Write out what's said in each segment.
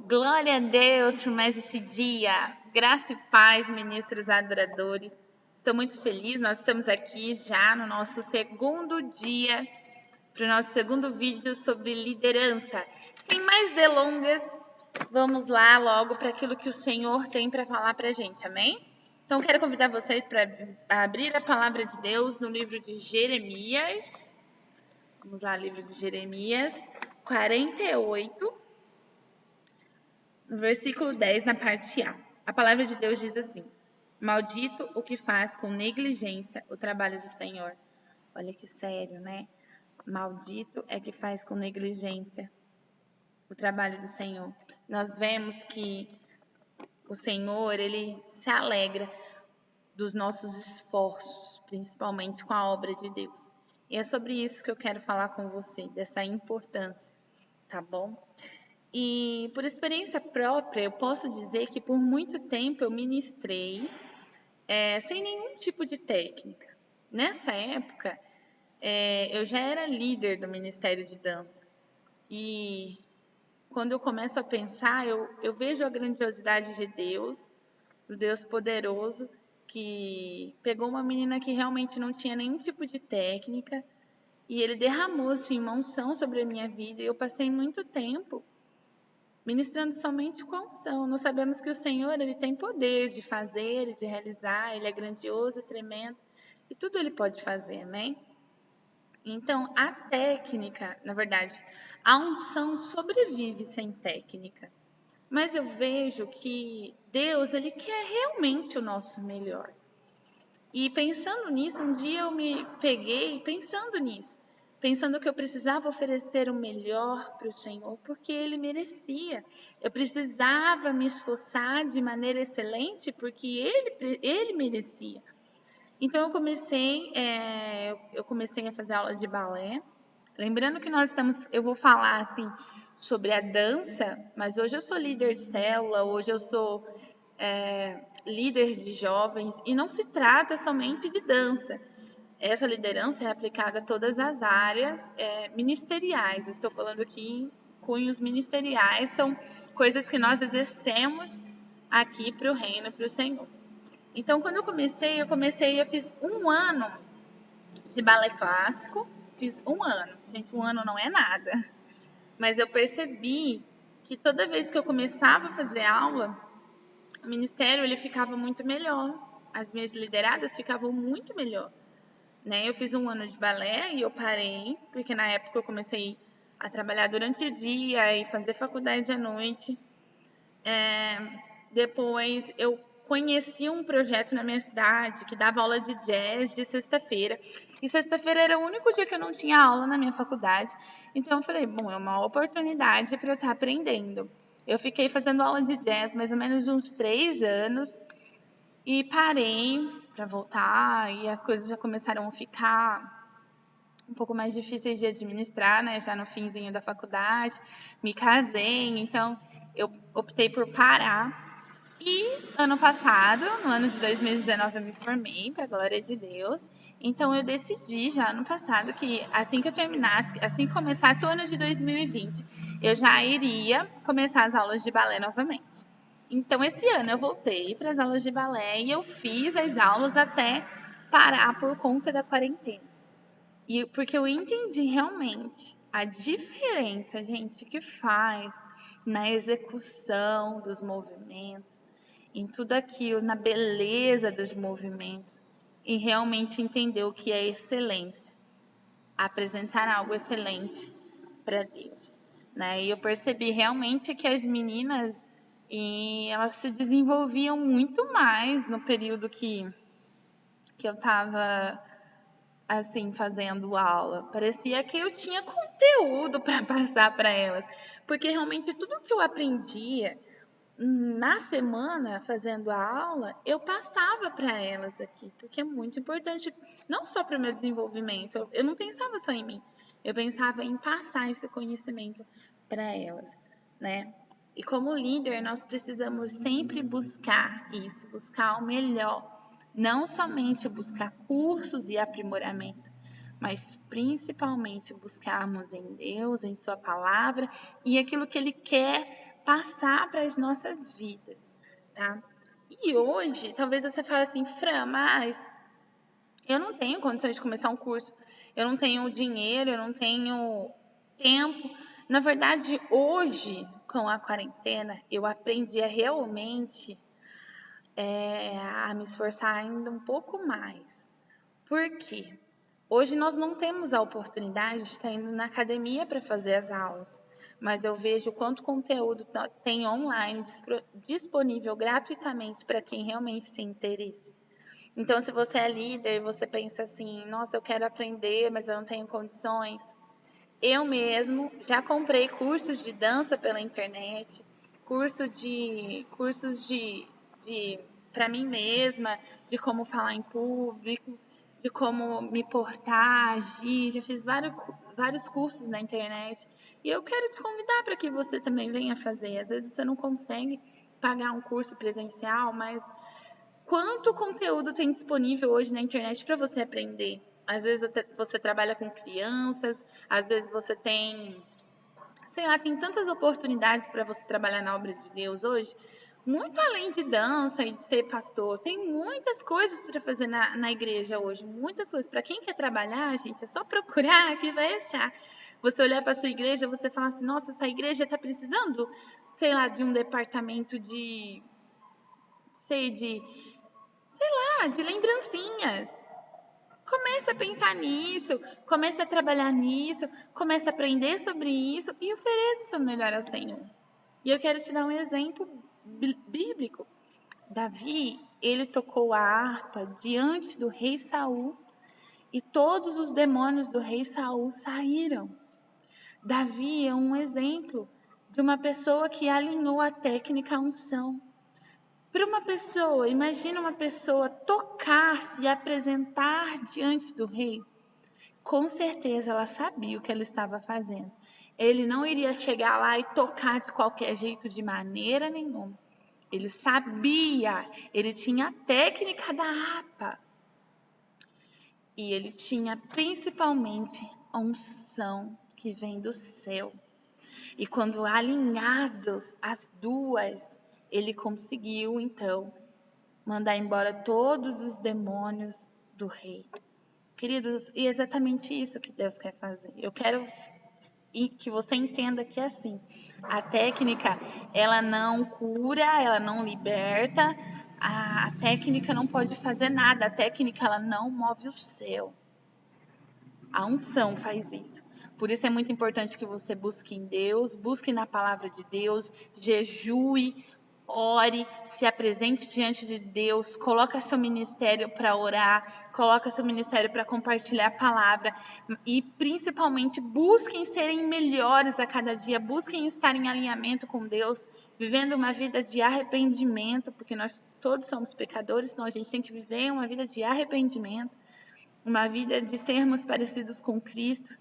Glória a Deus por mais esse dia. Graça e paz, ministros adoradores. Estou muito feliz, nós estamos aqui já no nosso segundo dia, para o nosso segundo vídeo sobre liderança. Sem mais delongas, vamos lá logo para aquilo que o Senhor tem para falar para a gente, amém? Então, quero convidar vocês para abrir a palavra de Deus no livro de Jeremias. Vamos lá, livro de Jeremias 48. No versículo 10, na parte A. A palavra de Deus diz assim: Maldito o que faz com negligência o trabalho do Senhor. Olha que sério, né? Maldito é que faz com negligência o trabalho do Senhor. Nós vemos que o Senhor, ele se alegra dos nossos esforços, principalmente com a obra de Deus. E é sobre isso que eu quero falar com você, dessa importância, tá bom? E por experiência própria, eu posso dizer que por muito tempo eu ministrei sem nenhum tipo de técnica. Nessa época, eu já era líder do Ministério de Dança. E quando eu começo a pensar, eu vejo a grandiosidade de Deus, do Deus poderoso, que pegou uma menina que realmente não tinha nenhum tipo de técnica e ele derramou sua unção sobre a minha vida. E eu passei muito tempo ministrando somente com a unção. Nós sabemos que o Senhor, ele tem poder de fazer e de realizar, ele é grandioso e tremendo, e tudo ele pode fazer, amém? Então, a técnica, na verdade, a unção sobrevive sem técnica. Mas eu vejo que Deus, ele quer realmente o nosso melhor. E pensando nisso, um dia eu me peguei pensando nisso, pensando que eu precisava oferecer o melhor para o Senhor, porque Ele merecia. Eu precisava me esforçar de maneira excelente, porque Ele merecia. Então eu comecei a fazer aula de balé. Lembrando que eu vou falar assim sobre a dança, mas hoje eu sou líder de célula, hoje eu sou líder de jovens, e não se trata somente de dança. Essa liderança é aplicada a todas as áreas ministeriais. Eu estou falando aqui em cunhos ministeriais, são coisas que nós exercemos aqui para o reino, para o Senhor. Então, quando eu fiz um ano de balé clássico, fiz um ano. Gente, um ano não é nada. Mas eu percebi que toda vez que eu começava a fazer aula, o ministério ele ficava muito melhor. As minhas lideradas ficavam muito melhor. Né? Eu fiz um ano de balé e eu parei, porque na época eu comecei a trabalhar durante o dia e fazer faculdade à noite. Depois eu conheci um projeto na minha cidade que dava aula de jazz de sexta-feira. E sexta-feira era o único dia que eu não tinha aula na minha faculdade. Então eu falei, bom, é uma oportunidade para eu estar aprendendo. Eu fiquei fazendo aula de jazz mais ou menos uns 3 anos e parei para voltar e as coisas já começaram a ficar um pouco mais difíceis de administrar, né? Já no finzinho da faculdade, me casei, então eu optei por parar. E ano passado, no ano de 2019, eu me formei, para a glória de Deus. Então eu decidi já ano passado que assim que eu terminasse, assim que começasse o ano de 2020, eu já iria começar as aulas de balé novamente. Então esse ano eu voltei para as aulas de balé e eu fiz as aulas até parar por conta da quarentena. E porque eu entendi realmente a diferença, gente, que faz na execução dos movimentos, em tudo aquilo, na beleza dos movimentos, e realmente entender o que é excelência, apresentar algo excelente para Deus, né? E eu percebi realmente que as meninas elas se desenvolviam muito mais no período que eu estava assim, fazendo aula. Parecia que eu tinha conteúdo para passar para elas, porque realmente tudo que eu aprendia na semana fazendo a aula, eu passava para elas aqui, porque é muito importante, não só para o meu desenvolvimento, eu não pensava só em mim, eu pensava em passar esse conhecimento para elas, né? E como líder, nós precisamos sempre buscar isso, buscar o melhor, não somente buscar cursos e aprimoramento, mas principalmente buscarmos em Deus, em Sua palavra e aquilo que Ele quer passar para as nossas vidas, tá? E hoje, talvez você fale assim, Fran, mas eu não tenho condições de começar um curso, eu não tenho dinheiro, eu não tenho tempo. Na verdade, hoje, com a quarentena, eu aprendi a realmente a me esforçar ainda um pouco mais. Por quê? Hoje nós não temos a oportunidade de estar indo na academia para fazer as aulas, mas eu vejo quanto conteúdo tem online disponível gratuitamente para quem realmente tem interesse. Então, se você é líder e você pensa assim, nossa, eu quero aprender, mas eu não tenho condições. Eu mesmo já comprei cursos de dança pela internet, cursos de para mim mesma, de como falar em público, de como me portar, agir. Já fiz vários cursos na internet. E eu quero te convidar para que você também venha fazer. Às vezes você não consegue pagar um curso presencial, mas quanto conteúdo tem disponível hoje na internet para você aprender? Às vezes você trabalha com crianças, às vezes você tem, sei lá, tem tantas oportunidades para você trabalhar na obra de Deus hoje. Muito além de dança e de ser pastor, tem muitas coisas para fazer na igreja hoje. Muitas coisas. Para quem quer trabalhar, gente, é só procurar que vai achar. Você olhar para sua igreja, você fala assim: nossa, essa igreja está precisando, sei lá, de um departamento sei, de lembrancinhas. Comece a pensar nisso, comece a trabalhar nisso, comece a aprender sobre isso e ofereça o seu melhor ao Senhor. E eu quero te dar um exemplo bíblico. Davi, ele tocou a harpa diante do rei Saul e todos os demônios do rei Saul saíram. Davi é um exemplo de uma pessoa que alinhou a técnica à unção. Para uma pessoa, imagina uma pessoa tocar, se apresentar diante do rei. Com certeza ela sabia o que ela estava fazendo. Ele não iria chegar lá e tocar de qualquer jeito, de maneira nenhuma. Ele sabia, ele tinha a técnica da harpa. E ele tinha principalmente a unção que vem do céu. E quando alinhados as duas, ele conseguiu então mandar embora todos os demônios do rei. Queridos, e é exatamente isso que Deus quer fazer. Eu quero que você entenda que é assim. A técnica, ela não cura, ela não liberta, a técnica não pode fazer nada, a técnica ela não move o céu. A unção faz isso. Por isso é muito importante que você busque em Deus, busque na palavra de Deus, jejue, ore, se apresente diante de Deus, coloca seu ministério para orar, coloca seu ministério para compartilhar a palavra e principalmente busquem serem melhores a cada dia, busquem estar em alinhamento com Deus, vivendo uma vida de arrependimento, porque nós todos somos pecadores, então a gente tem que viver uma vida de arrependimento, uma vida de sermos parecidos com Cristo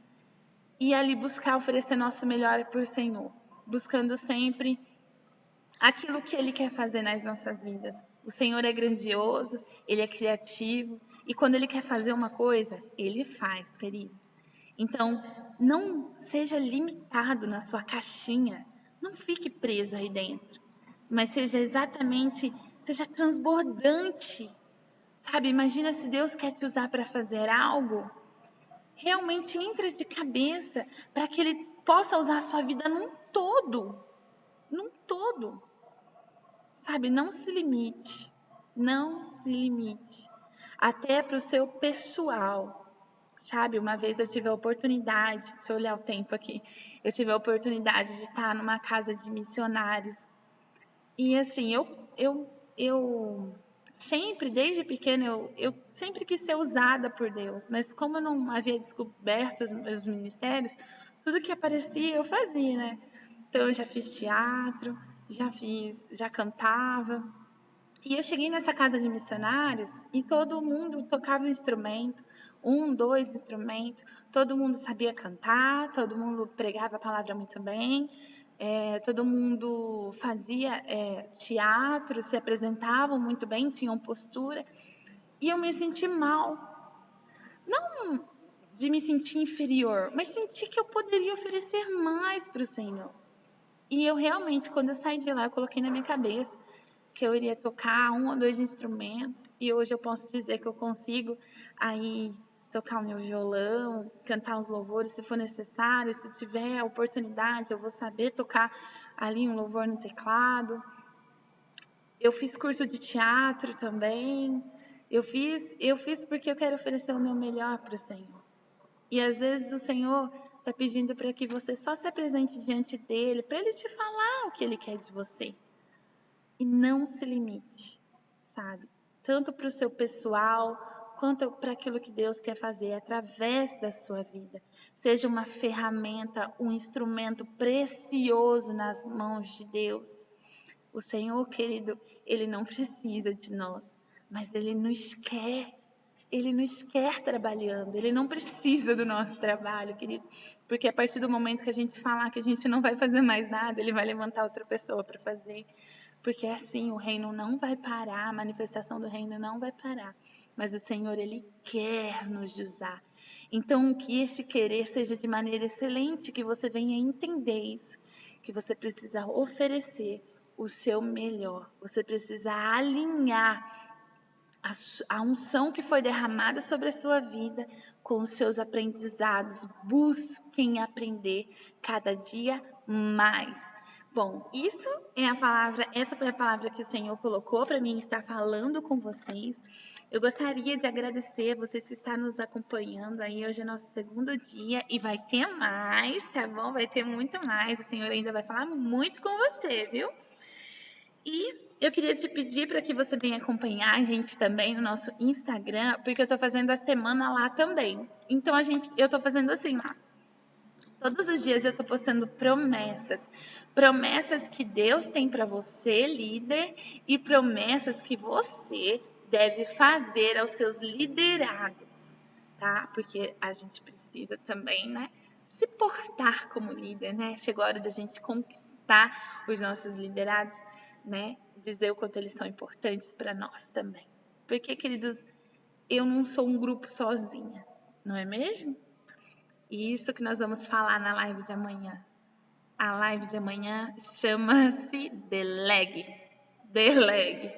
e ali buscar oferecer nosso melhor para o Senhor, buscando sempre aquilo que Ele quer fazer nas nossas vidas. O Senhor é grandioso, Ele é criativo e quando Ele quer fazer uma coisa, Ele faz, querido. Então, não seja limitado na sua caixinha, não fique preso aí dentro, mas seja transbordante, sabe? Imagina se Deus quer te usar para fazer algo, realmente entra de cabeça para que Ele possa usar a sua vida num todo. Sabe, não se limite, não se limite, até para o seu pessoal, sabe? Uma vez eu tive a oportunidade, deixa eu olhar o tempo aqui, eu tive a oportunidade de estar numa casa de missionários e assim, eu sempre, desde pequena, eu sempre quis ser usada por Deus, mas como eu não havia descoberto os meus ministérios, tudo que aparecia eu fazia, né? Então eu já fiz teatro, já cantava. E eu cheguei nessa casa de missionários e todo mundo tocava um instrumento, um, dois instrumentos, todo mundo sabia cantar, todo mundo pregava a palavra muito bem, todo mundo fazia teatro, se apresentavam muito bem, tinham postura. E eu me senti mal, não de me sentir inferior, mas senti que eu poderia oferecer mais para o Senhor. E eu realmente, quando eu saí de lá, eu coloquei na minha cabeça que eu iria tocar 1 ou 2 instrumentos, e hoje eu posso dizer que eu consigo aí tocar o meu violão, cantar os louvores se for necessário, se tiver a oportunidade, eu vou saber tocar ali um louvor no teclado. Eu fiz curso de teatro também. Eu fiz porque eu quero oferecer o meu melhor para o Senhor. E às vezes o Senhor está pedindo para que você só se apresente diante dele, para ele te falar o que ele quer de você. E não se limite, sabe? Tanto para o seu pessoal, quanto para aquilo que Deus quer fazer através da sua vida. Seja uma ferramenta, um instrumento precioso nas mãos de Deus. O Senhor, querido, ele não precisa de nós, mas ele nos quer. Ele nos quer trabalhando, ele não precisa do nosso trabalho, querido, porque a partir do momento que a gente falar que a gente não vai fazer mais nada, ele vai levantar outra pessoa para fazer, porque assim o reino não vai parar, a manifestação do reino não vai parar, mas o Senhor, ele quer nos usar. Então, que esse querer seja de maneira excelente, que você venha entender isso, que você precisa oferecer o seu melhor, você precisa alinhar a unção que foi derramada sobre a sua vida com os seus aprendizados. Busquem aprender cada dia mais. Bom, isso é a palavra, essa foi a palavra que o Senhor colocou para mim estar falando com vocês. Eu gostaria de agradecer vocês que estão nos acompanhando aí. Hoje é nosso segundo dia e vai ter mais, tá bom? Vai ter muito mais. O Senhor ainda vai falar muito com você, viu? E eu queria te pedir para que você venha acompanhar a gente também no nosso Instagram, porque eu estou fazendo a semana lá também. Então eu estou fazendo assim lá. Todos os dias eu estou postando promessas, promessas que Deus tem para você, líder, e promessas que você deve fazer aos seus liderados, tá? Porque a gente precisa também, né, se portar como líder, né? Chegou a hora da gente conquistar os nossos liderados, né? Dizer o quanto eles são importantes para nós também. Porque, queridos, eu não sou um grupo sozinha, não é mesmo? E isso que nós vamos falar na live de amanhã. A live de amanhã chama-se Delegue. Delegue.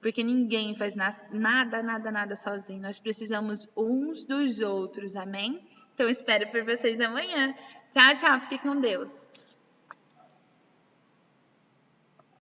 Porque ninguém faz nada, nada, nada sozinho. Nós precisamos uns dos outros, amém? Então espero por vocês amanhã. Tchau, tchau. Fique com Deus.